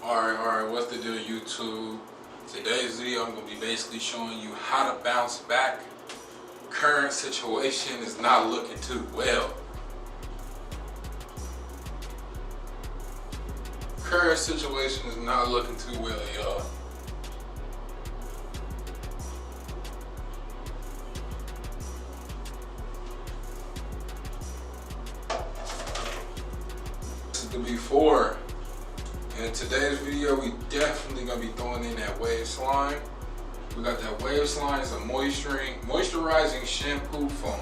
Alright, what's the deal, YouTube? Today's video, I'm going to be basically showing you how to bounce back. Current situation is not looking too well. Current situation is not looking too well, y'all. This is the before. In today's video, we definitely gonna be throwing in that wave slime. We got that wave slime, it's a moisturizing shampoo foam.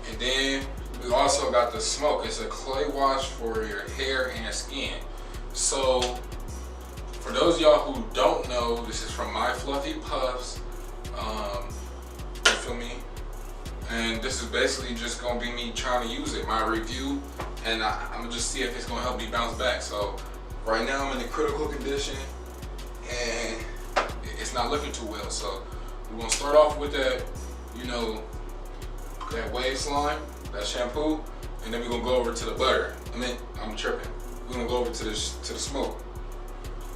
And then we also got the smoke. It's a clay wash for your hair and skin. So for those of y'all who don't know, this is from My Fluffy Puffs. You feel me? And this is basically just gonna be me trying to use it, my review, and I'm gonna just see if it's gonna help me bounce back. So right now I'm in a critical condition and it's not looking too well. So we're gonna start off with that, that wave slime, that shampoo, and then we're gonna go over to the butter. I'm tripping. We're gonna go over to the smoke.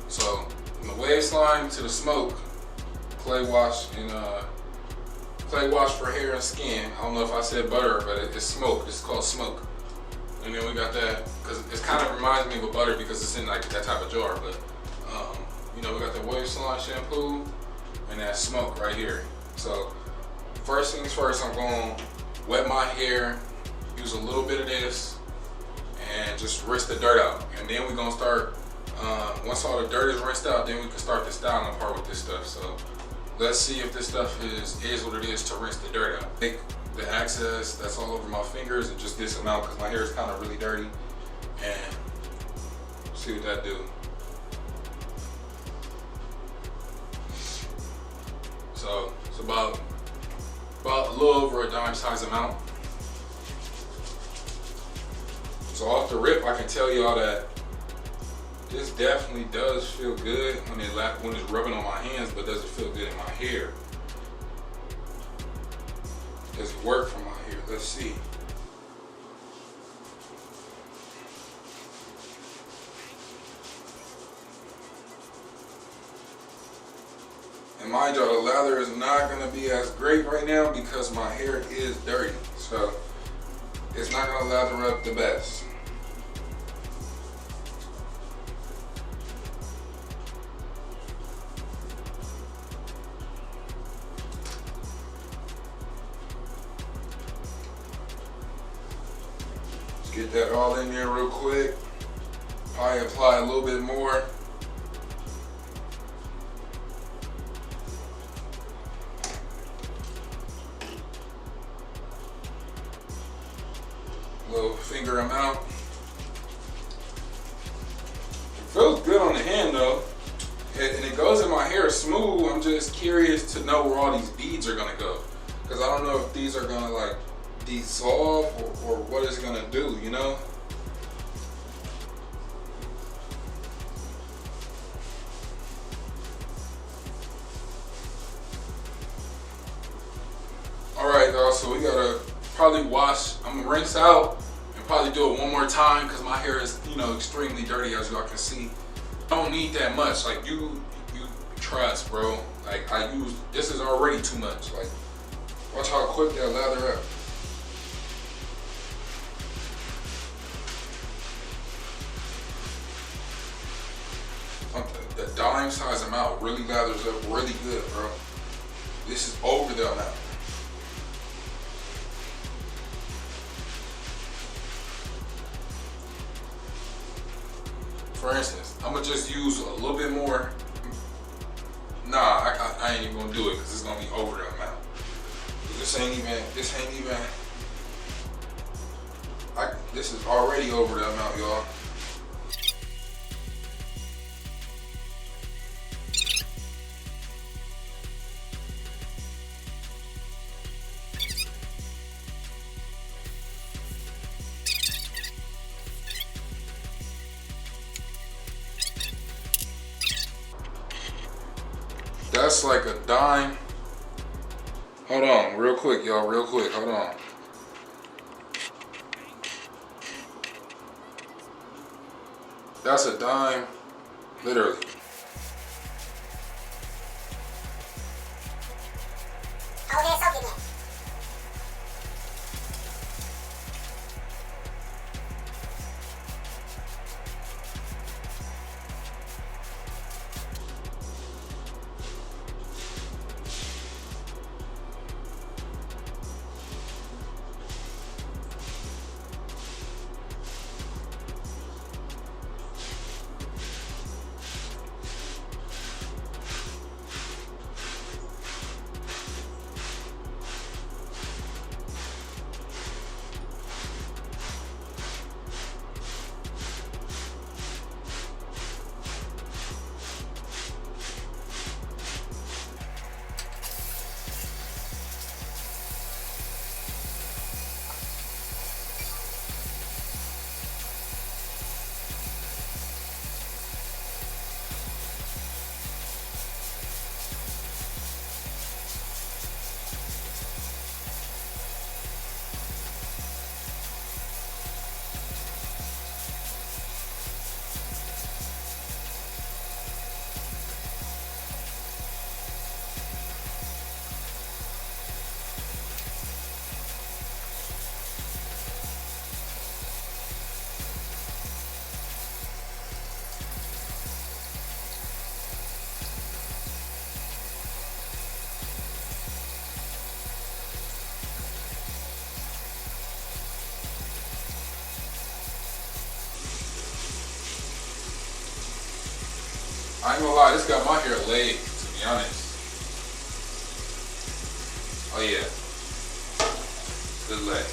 So from the wave slime to the smoke, clay wash and clay wash for hair and skin. I don't know if I said butter, but it's smoke. It's called smoke. And then we got that, because it kind of reminds me of a butter because it's in like that type of jar. But we got the wave slime shampoo and that smoke right here. So first things first, I'm going to wet my hair, use a little bit of this, and just rinse the dirt out. And then we're going to start, once all the dirt is rinsed out, then we can start the styling part with this stuff. So let's see if this stuff is what it is to rinse the dirt out. Take the excess that's all over my fingers and just get some out because my hair is kind of really dirty, and see what that do. So it's about a little over a dime size amount. So off the rip, I can tell y'all that this definitely does feel good when it's rubbing on my hands, but does it feel good in my hair? Does it work for my hair? Let's see. And mind y'all, the lather is not gonna be as great right now because my hair is dirty. So it's not gonna lather up the best. Get that all in there real quick. Probably apply a little bit more. Little finger amount. It feels good on the hand though. And it goes in my hair smooth. I'm just curious to know where all these beads are gonna go. Because I don't know if these are gonna like dissolve or what it's gonna do, Alright y'all, so we gotta probably wash. I'm gonna rinse out and probably do it one more time because my hair is extremely dirty, as y'all can see. I don't need that much. Like you trust, bro. Like this is already too much. Like watch how quick that lather up. The dime size amount really lathers up really good, bro. This is over the amount. For instance, I'm gonna just use a little bit more. Nah, I ain't even gonna do it because it's gonna be over the amount. This ain't even. This is already over the amount, y'all. That's like a dime. Hold on, real quick, y'all, real quick, hold on. That's a dime Literally. Oh, there's something there. I ain't gonna lie, this got my hair laid, to be honest. Oh yeah. Good lay.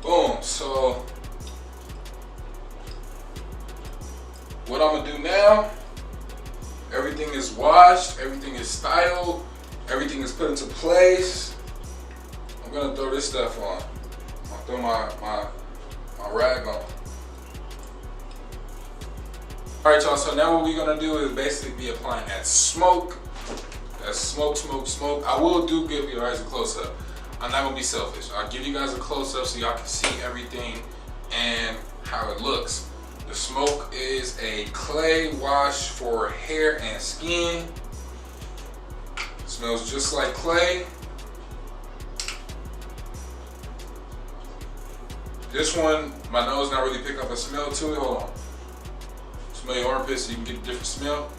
Boom. So what I'm gonna do now, everything is washed, everything is styled, everything is put into place. I'm gonna throw this stuff on. I'll throw my rag on. Alright y'all, so now what we're gonna do is basically be applying that smoke. That smoke, smoke, smoke. I will give you guys a close up. I'm not gonna be selfish. I'll give you guys a close up so y'all can see everything and how it looks. The smoke is a clay wash for hair and skin. It smells just like clay. This one, my nose not really picking up a smell to it. Hold on. Smell your armpits so you can get a different smell.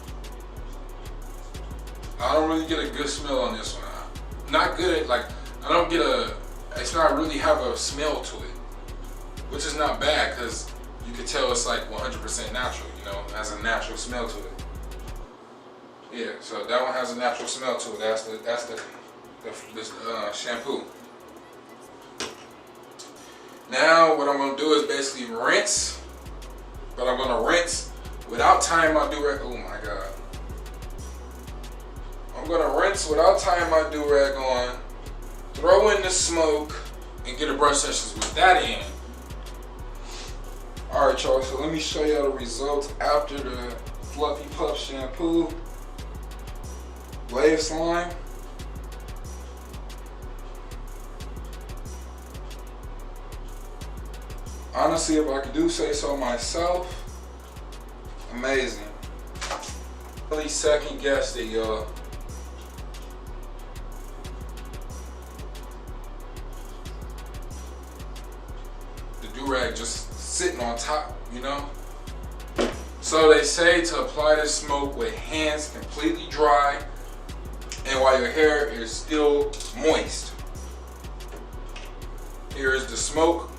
I don't really get a good smell on this one. Not good at, like, I don't get it's not really have a smell to it, which is not bad because you can tell it's like 100% natural, you know, it has a natural smell to it. Yeah, so that one has a natural smell to it. That's the shampoo. Now what I'm gonna do is basically rinse, but I'm gonna rinse without tying my do-rag. Oh my God. I'm I'm gonna rinse without tying my do-rag on, throw in the smoke, and get a brush sessions with that in. Alright y'all, so let me show y'all the results after the Fluffy Puff shampoo. Wave slime. Honestly, if I could do say so myself, amazing. Really second guessed it, y'all. The do-rag just sitting on top, you know? So they say to apply this smoke with hands completely dry and while your hair is still moist. Here is the smoke.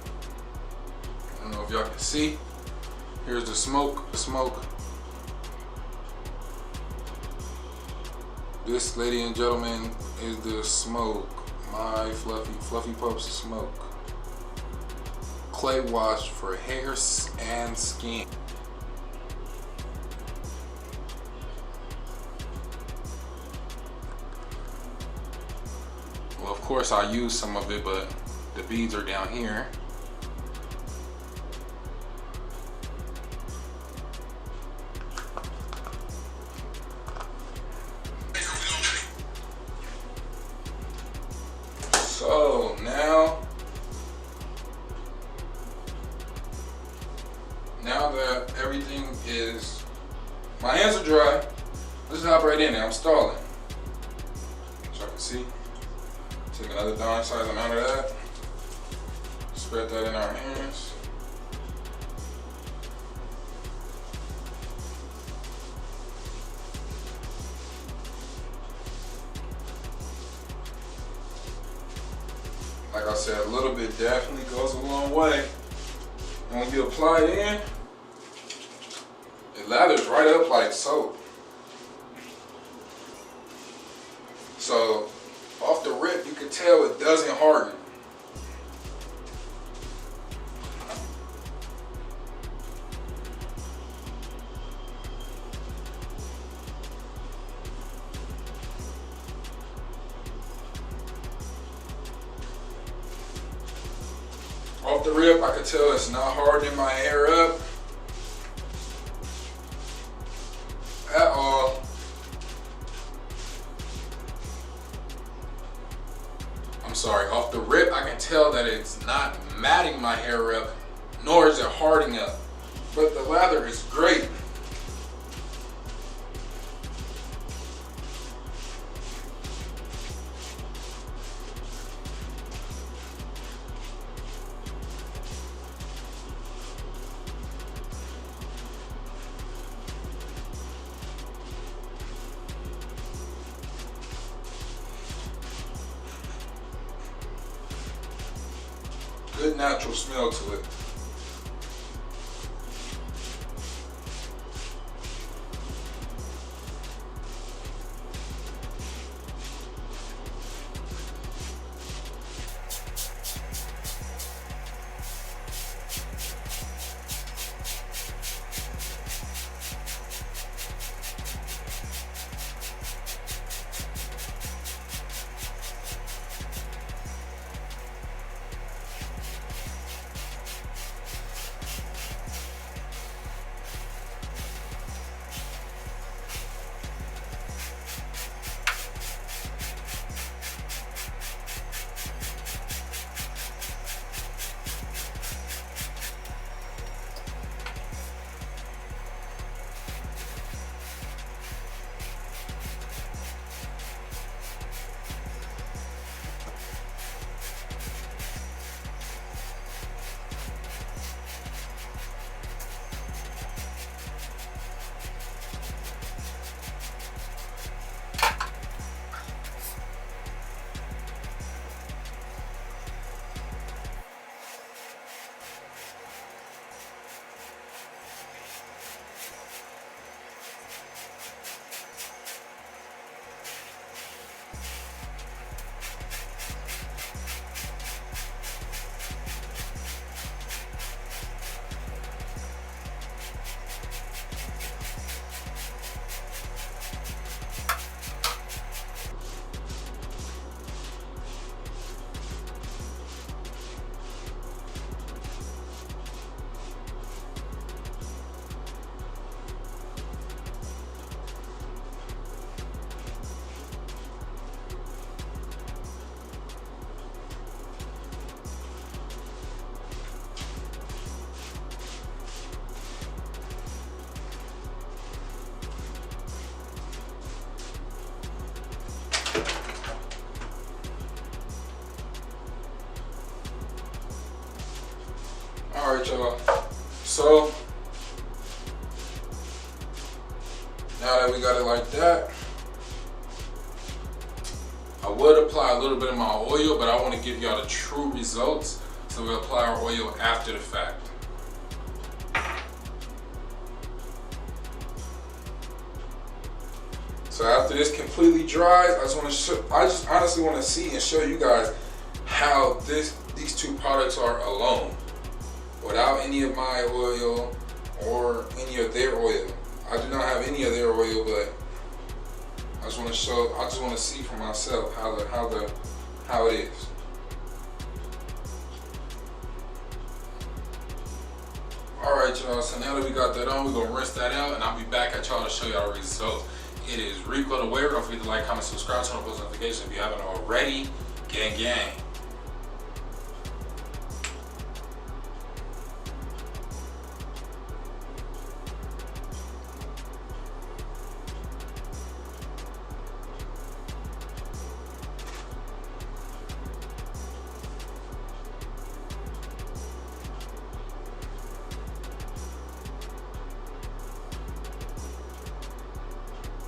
I don't know if y'all can see. Here's the smoke, This, ladies and gentlemen, is the smoke. My Fluffy Puffs smoke. Clay wash for hair and skin. Well, of course I use some of it, but the beads are down here. So now that everything is, my hands are dry, let's hop right in there. I'm stalling. So I can see. Take another dime size amount of that. Spread that in our hands. Like I said, a little bit definitely goes a long way. And when you apply it in, it lathers right up like soap. So off the rip, you can tell it doesn't harden. Off the rip, I can tell it's not hardening my hair up at all. I'm sorry, off the rip, I can tell that it's not matting my hair up, nor is it hardening up. But the lather is great. Good natural smell to it. Alright, y'all. So now that we got it like that, I would apply a little bit of my oil, but I want to give y'all the true results, so we'll apply our oil after the fact. So after this completely dries, I just honestly want to see and show you guys how these two products are alone, without any of my oil or any of their oil. I do not have any of their oil, but I just want to see for myself how it is. Alright, y'all, so now that we got that on, we're gonna rinse that out, and I'll be back at y'all to show y'all the results. It is Rico the Waver. Don't forget to like, comment, subscribe, turn on post notifications if you haven't already. Gang, gang.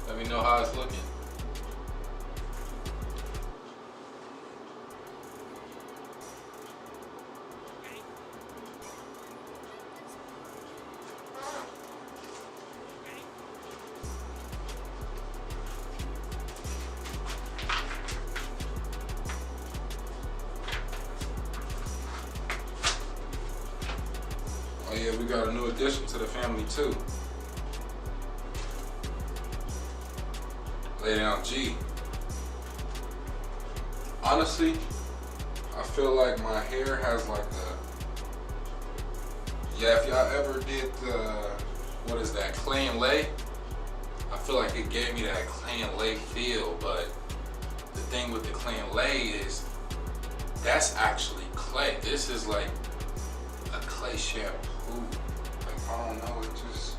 Let me know how it's looking. Oh yeah, we got a new addition to the family too. Lay down G. Honestly, I feel like my hair has like if y'all ever did what is that, clay and lay? I feel like it gave me that clay and lay feel, but the thing with the clay and lay is that's actually clay. This is like a clay shampoo. Like, I don't know, it just,